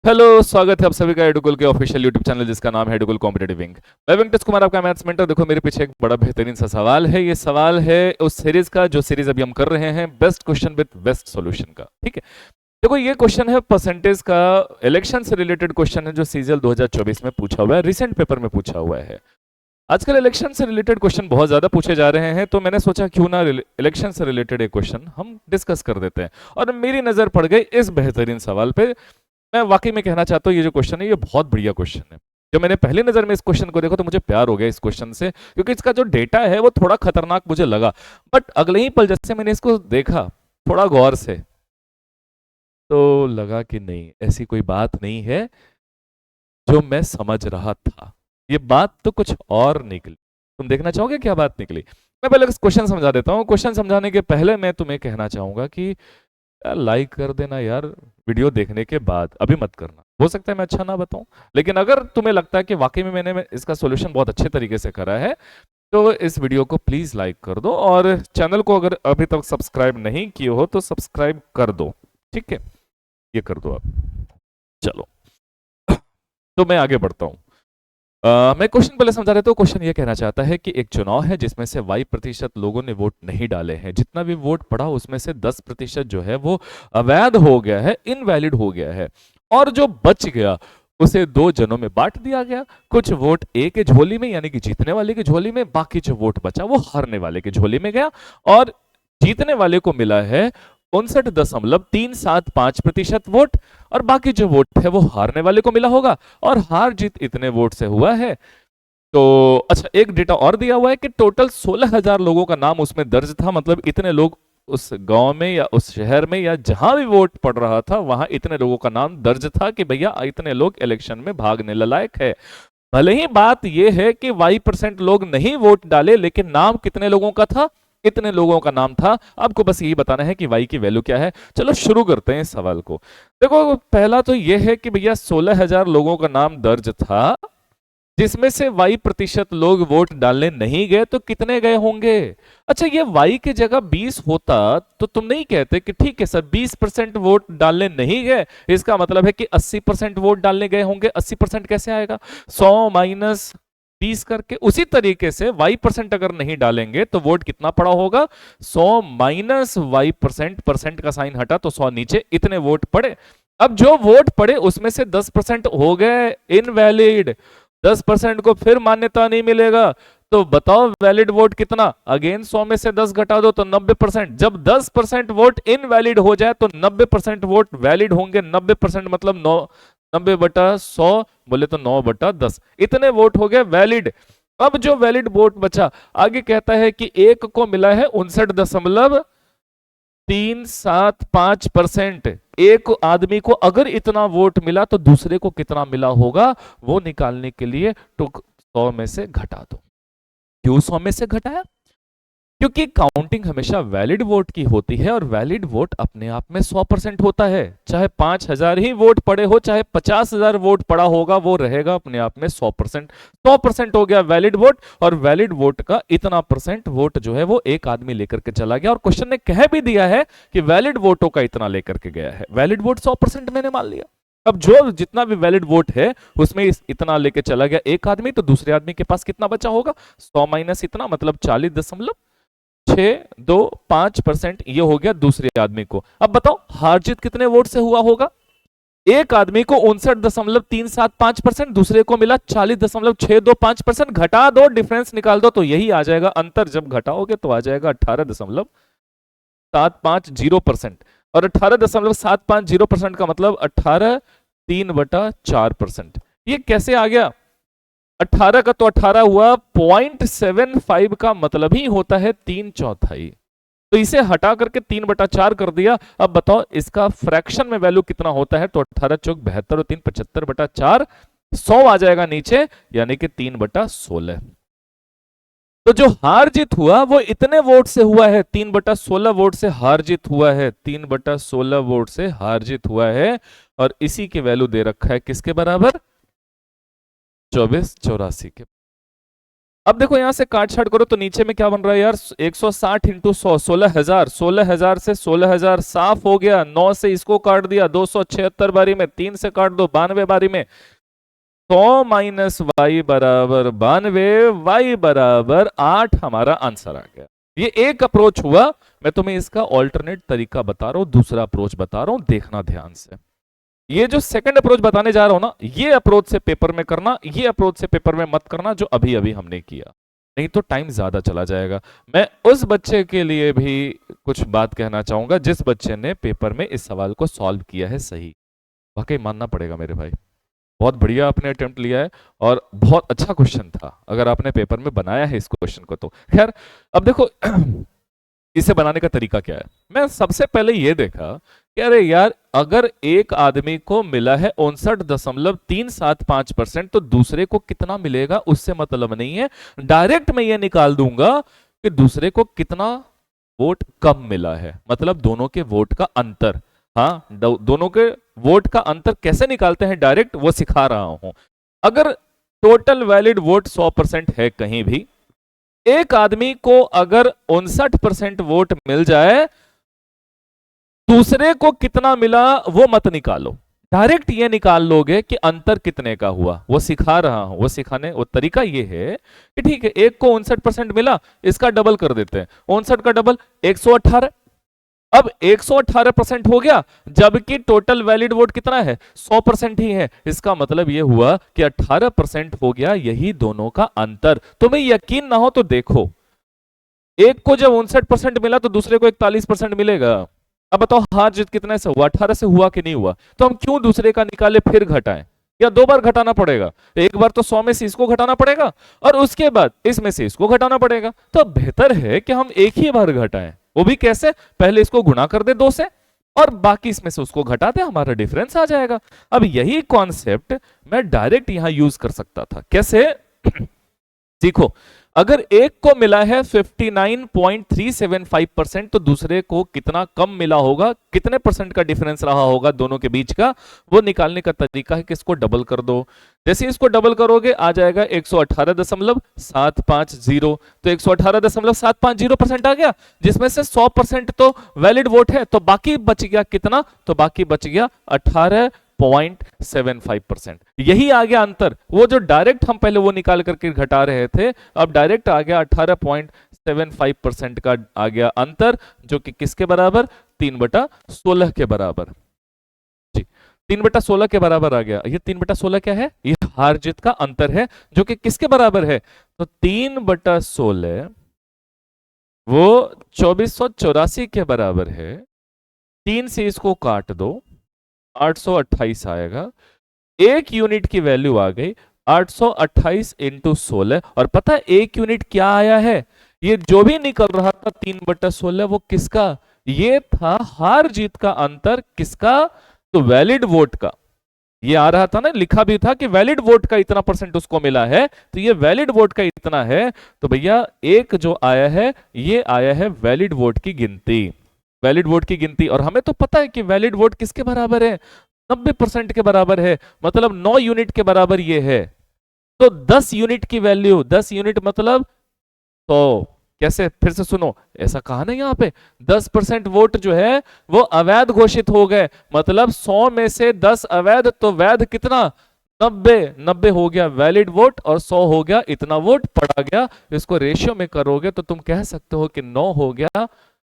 Hello, स्वागत है आप सभी का एडुकुल के ऑफिशियल यूट्यूब चैनल जिसका नाम है एडुकुल कॉम्पिटिटिव विंग। मैं वेंकटेश कुमार, आपका मैथ्स मेंटर। देखो मेरे पीछे एक बड़ा बेहतरीन सा सवाल है। ये सवाल है उस सीरीज का जो सीरीज अभी हम कर रहे हैं, best question with best solution का। ठीक है, देखो ये क्वेश्चन है परसेंटेज का, इलेक्शन से रिलेटेड क्वेश्चन है जो सीजीएल 2024 में पूछा हुआ है, रिसेंट पेपर में पूछा हुआ है। आजकल इलेक्शन से रिलेटेड क्वेश्चन बहुत ज्यादा पूछे जा रहे हैं, तो मैंने सोचा क्यों ना इलेक्शन से रिलेटेड एक क्वेश्चन हम डिस्कस कर देते हैं। और मेरी नजर पड़ गई इस बेहतरीन सवाल पे। मैं वाकई में कहना चाहता हूँ ये जो क्वेश्चन है ये बहुत बढ़िया क्वेश्चन है। जो मैंने पहली नजर में इस क्वेश्चन को देखा तो मुझे प्यार हो गया इस क्वेश्चन से, क्योंकि इसका जो डेटा है वो थोड़ा खतरनाक मुझे लगा। बट अगले ही पल जैसे मैंने इसको देखा थोड़ा गौर से, तो लगा कि नहीं, ऐसी कोई बात नहीं है जो मैं समझ रहा था। ये बात तो कुछ और निकली। तुम देखना चाहोगे क्या बात निकली? मैं पहले क्वेश्चन समझा देता हूँ। क्वेश्चन समझाने के पहले मैं तुम्हें कहना चाहूंगा कि यार लाइक कर देना यार, वीडियो देखने के बाद, अभी मत करना। हो सकता है मैं अच्छा ना बताऊं, लेकिन अगर तुम्हें लगता है कि वाकई में मैंने इसका सॉल्यूशन बहुत अच्छे तरीके से करा है, तो इस वीडियो को प्लीज लाइक कर दो। और चैनल को अगर अभी तक सब्सक्राइब नहीं किए हो तो सब्सक्राइब कर दो। ठीक है, ये कर दो आप। चलो, तो मैं आगे बढ़ता हूं। मैं क्वेश्चन पहले समझा देता हूँ। क्वेश्चन ये कहना चाहता है कि एक चुनाव है जिसमें से y% लोगों ने वोट नहीं डाले हैं। जितना भी वोट पड़ा उसमें से 10% जो है वो अवैध हो गया है, इनवैलिड हो गया है। और जो बच गया उसे दो जनों में बांट दिया गया। कुछ वोट ए के झोली में यानी कि जीतने वाले की झोली में, बाकी जो वोट बचा वो हारने वाले की झोली में गया। और जीतने वाले को मिला है 59.375% वोट, और बाकी जो वोट है वो हारने वाले को मिला होगा। और हार जीत इतने वोट से हुआ है। तो अच्छा, एक डेटा और दिया हुआ है कि टोटल 16,000 लोगों का नाम उसमें दर्ज था। मतलब इतने लोग उस गांव में या उस शहर में या जहां भी वोट पड़ रहा था वहां इतने लोगों का नाम दर्ज था कि भैया इतने लोग इलेक्शन में भागने लायक है। भले ही बात यह है कि y% लोग नहीं वोट डाले, लेकिन नाम कितने लोगों का था? इतने लोगों का नाम था। आपको बस यही बताना है कि y की वैल्यू क्या है। चलो शुरू करते हैं इस सवाल को। देखो पहला तो यह है कि भैया 16,000 लोगों का नाम दर्ज था, जिसमें से y% लोग वोट डालने नहीं गए, तो कितने गए होंगे? अच्छा, ये y की जगह 20 होता तो तुम नहीं कहते कि ठीक है सर 20% वोट डालने नहीं गए, इसका मतलब है कि 80% वोट डालने गए होंगे। 80% कैसे आएगा? 100 माइनस 20 करके। उसी तरीके से y% अगर नहीं डालेंगे तो वोट कितना पड़ा होगा? 100 माइनस y%, परसेंट का साइन हटा तो 100 नीचे, इतने वोट पड़े। अब जो वोट पड़े उसमें से 10% हो गए इनवैलिड। 10% को फिर मान्यता नहीं मिलेगा। तो बताओ वैलिड वोट कितना? अगेन 100 में से 10 घटा दो तो 90%। जब 10% वोट इनवैलिड हो जाए तो 90% वोट वैलिड होंगे। 90% मतलब 90/100, बोले तो 9/10, इतने वोट हो गए वैलिड। अब जो वैलिड वोट बचा, आगे कहता है कि एक को मिला है 59.375%। एक आदमी को अगर इतना वोट मिला तो दूसरे को कितना मिला होगा वो निकालने के लिए तो 100 में से घटा दो। क्यों 100 में से घटाया? क्योंकि काउंटिंग हमेशा वैलिड वोट की होती है, और वैलिड वोट अपने आप में 100% होता है। चाहे 5,000 ही वोट पड़े हो, चाहे 50,000 वोट पड़ा होगा, वो रहेगा अपने आप में 100%। 100% हो गया वैलिड वोट, और वैलिड वोट का इतना परसेंट वोट जो है वो एक आदमी लेकर के चला गया। और क्वेश्चन ने कह भी दिया है कि वैलिड वोटों का इतना लेकर के गया है। वैलिड वोट 100% मैंने मान लिया। अब जो जितना भी वैलिड वोट है उसमें इतना लेके चला गया एक आदमी, तो दूसरे आदमी के पास कितना बचा होगा? 100 माइनस इतना मतलब 40.625%। ये हो गया दूसरे आदमी को। अब बताओ हार जीत कितने वोट से हुआ होगा? एक आदमी को 59.375%, दूसरे को मिला 40.625%। घटा दो, डिफरेंस निकाल दो तो यही आ जाएगा। अंतर जब घटाओगे तो आ जाएगा 18.750%। और 18.750% का मतलब 18/3/4%। ये कैसे आ गया? 18 का तो 18 हुआ, 0.75 का मतलब ही होता है 3/4। तो इसे हटा करके 3/4 कर दिया। अब बताओ इसका फ्रैक्शन में वैल्यू कितना होता है? तो 18 चौक 72 और 3 75/4, 100 आ जाएगा नीचे, यानी कि 3/16। तो जो हार जीत हुआ वो इतने वोट से हुआ है, 3/16 वोट से हार जीत हुआ है। 3/16 वोट से हार जीत हुआ है, और इसी की वैल्यू दे रखा है किसके बराबर? 2484 के। अब देखो यहां से काट छाट करो तो नीचे में क्या बन रहा है यार, 160 इंटू 100, 16,000, 16,000 से 16,000 साफ हो गया। 9 से इसको काट दिया, 276 बारी में, 3 से काट दो 92 बारी में, 100 माइनस वाई बराबर 92, वाई बराबर 8 हमारा आंसर आ गया। ये एक अप्रोच हुआ। मैं तुम्हें इसका ऑल्टरनेट तरीका बता रहा हूं, दूसरा अप्रोच बता रहा हूं, देखना ध्यान से। ये जो सेकंड अप्रोच बताने जा रहा हूं ना, ये अप्रोच से पेपर में करना, ये अप्रोच से पेपर में मत करना जो अभी अभी हमने किया, नहीं तो टाइम ज्यादा चला जाएगा। मैं उस बच्चे के लिए भी कुछ बात कहना चाहूंगा जिस बच्चे ने पेपर में इस सवाल को सॉल्व किया है सही। वाकई मानना पड़ेगा मेरे भाई, बहुत बढ़िया आपने अटेम्प्ट लिया है और बहुत अच्छा क्वेश्चन था अगर आपने पेपर में बनाया है इस क्वेश्चन को तो। खैर अब देखो इसे बनाने का तरीका क्या है। मैं सबसे पहले ये देखा कि अरे यार अगर एक आदमी को मिला है 59.375%, तो दूसरे को कितना मिलेगा उससे मतलब नहीं है, डायरेक्ट मैं ये निकाल दूंगा कि दूसरे को कितना वोट कम मिला है, मतलब दोनों के वोट का अंतर। हाँ, दोनों के वोट का अंतर कैसे निकालते हैं डायरेक्ट, वो सिखा रहा हूं। अगर टोटल वैलिड वोट 100% है कहीं भी, एक आदमी को अगर 59% वोट मिल जाए, दूसरे को कितना मिला वो मत निकालो, डायरेक्ट ये निकाल लोगे कि अंतर कितने का हुआ। वो सिखा रहा हूं, वो सिखाने वो तरीका ये है कि ठीक है एक को 59% मिला, इसका डबल कर देते हैं, 59 का डबल 118। अब 118% हो गया, जबकि टोटल वैलिड वोट कितना है, 100% ही है। इसका मतलब यह हुआ कि 18% हो गया, यही दोनों का अंतर। तुम्हें यकीन ना हो तो देखो, एक को जब 59% मिला तो दूसरे को 41% मिलेगा। अब बताओ हार जीत कितने से हुआ, 18 से हुआ कि नहीं हुआ। तो हम क्यों दूसरे का निकाले फिर घटाएं, या दो बार घटाना पड़ेगा, एक बार तो 100 में से इसको घटाना पड़ेगा और उसके बाद इसमें से इसको घटाना पड़ेगा। तो बेहतर है कि हम एक ही बार घटाएं। वो भी कैसे, पहले इसको गुणा कर दे 2 से और बाकी इसमें से उसको घटा दे, हमारा डिफरेंस आ जाएगा। अब यही कॉन्सेप्ट मैं डायरेक्ट यहां यूज कर सकता था। कैसे सीखो, अगर एक को मिला है 59.375%, तो दूसरे को कितना कम मिला होगा, कितने परसेंट का डिफरेंस रहा होगा दोनों के बीच का, वो निकालने का तरीका है कि इसको डबल कर दो। जैसे इसको डबल करोगे आ जाएगा 118.750, तो 118.750% आ गया, जिसमें से 100% तो वैलिड वोट है, तो बाकी बच गया कितना, तो बाकी बच गया 18.75%। यही आ गया अंतर। वो जो डायरेक्ट हम पहले वो निकाल करके घटा रहे थे, अब डायरेक्ट आ गया 18.75% का आ गया अंतर, जो कि किसके बराबर, 3/16 के बराबर। जी 3/16 के बराबर आ गया। ये 3/16 क्या है, ये हार जीत का अंतर है, जो कि किसके बराबर है, तो 3/16 वो 2484 के बराबर है। 3 से इसको काट दो, 828 आएगा। एक यूनिट की वैल्यू आ गई 828 इंटू 16, और पता है एक यूनिट क्या आया है, ये जो भी निकल रहा था 3/16 वो किसका, ये था हार जीत का अंतर। किसका, तो वैलिड वोट का। ये आ रहा था ना, लिखा भी था कि वैलिड वोट का इतना परसेंट उसको मिला है, तो ये वैलिड वोट का इतना है। तो भैया एक जो आया है, ये आया है वैलिड वोट की गिनती, वैलिड वोट की गिनती। और हमें तो पता है कि वैलिड वोट किसके बराबर है, 90% के बराबर है, मतलब 9 यूनिट के बराबर ये है। तो 10 यूनिट की वैल्यू, 10 यूनिट मतलब तो कैसे, फिर से सुनो, ऐसा कहा ना यहाँ पे 10% वोट जो है वो अवैध घोषित हो गए, मतलब 100 में से 10 अवैध, तो वैध कितना, 90 हो गया वैलिड वोट, और 100 हो गया इतना वोट पड़ा गया। इसको रेशियो में करोगे तो तुम कह सकते हो कि 9 हो गया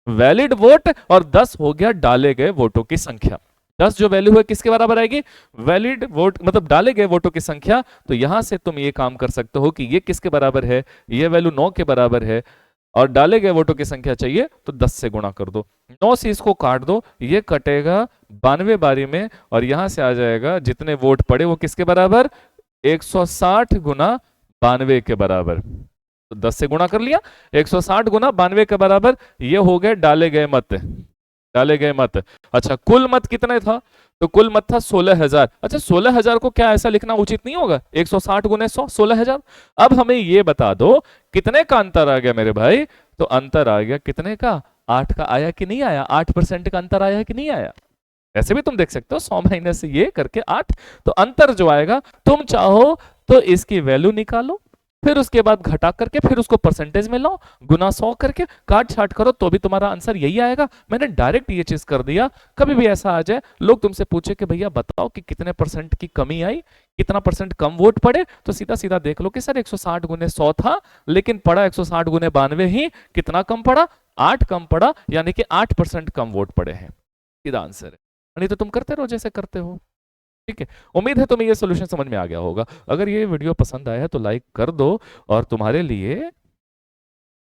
वैलिड वोट और 10 हो गया डाले गए वोटों की संख्या। 10 जो वैल्यू है किसके बराबर आएगी, वैलिड वोट मतलब डाले गए वोटों की संख्या। तो यहां से तुम ये काम कर सकते हो कि ये किसके बराबर है, ये वैल्यू 9 के बराबर है, और डाले गए वोटों की संख्या चाहिए तो 10 से गुणा कर दो। 9 से इसको काट दो, ये कटेगा 92 बारी में, और यहां से आ जाएगा जितने वोट पड़े वो किसके बराबर, 160 गुना 92 के बराबर। तो 10 से गुणा कर लिया, 160 गुना 92 के बराबर, ये हो गए डाले गए मत, डाले गए मत। अच्छा कुल मत कितने था, तो कुल मत था 16,000। अच्छा 16,000 को क्या ऐसा लिखना उचित नहीं होगा, 160 गुने 100, 16,000। अब हमें ये बता दो कितने का अंतर आ गया मेरे भाई, तो अंतर आ गया कितने का, 8 का आया कि नहीं आया, 8% का अंतर आया कि नहीं आया। ऐसे भी तुम देख सकते हो 100 माइनस ये करके 8, तो अंतर जो आएगा तुम चाहो तो इसकी वैल्यू निकालो, फिर उसके बाद घटा करके फिर उसको परसेंटेज में लो, गुना 100 करके काट छाट करो तो भी तुम्हारा आंसर यही आएगा। मैंने डायरेक्ट ये चीज कर दिया। कभी भी ऐसा आ जाए लोग तुमसे पूछे कि भैया बताओ कि कितने परसेंट की कमी आई, कितना परसेंट कम वोट पड़े, तो सीधा सीधा देख लो कि सर 160 गुने 100 था लेकिन पड़ा 160 गुने 92 ही, कितना कम पड़ा, 8 कम पड़ा, यानी कि 8% कम वोट पड़े हैं। सीधा आंसर है। नहीं तो तुम करते रहो जैसे करते हो। ठीक है, उम्मीद है तुम्हें ये सोल्यूशन समझ में आ गया होगा। अगर ये वीडियो पसंद आया है तो लाइक कर दो, और तुम्हारे लिए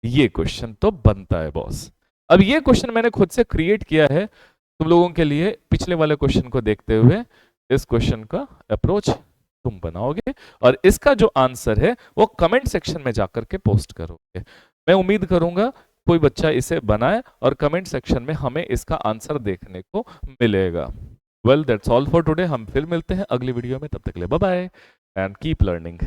ये क्वेश्चन तो बनता है बॉस। अब ये क्वेश्चन मैंने खुद से क्रिएट किया है तुम लोगों के लिए, पिछले वाले क्वेश्चन को देखते हुए इस क्वेश्चन का अप्रोच तुम बनाओगे और इसका जो आंसर है वो कमेंट सेक्शन में जाकर के पोस्ट करोगे। मैं उम्मीद करूंगा कोई बच्चा इसे बनाए और कमेंट सेक्शन में हमें इसका आंसर देखने को मिलेगा। Well that's all for today. हम फिर मिलते हैं अगली वीडियो में, तब तक के लिए bye bye and keep learning.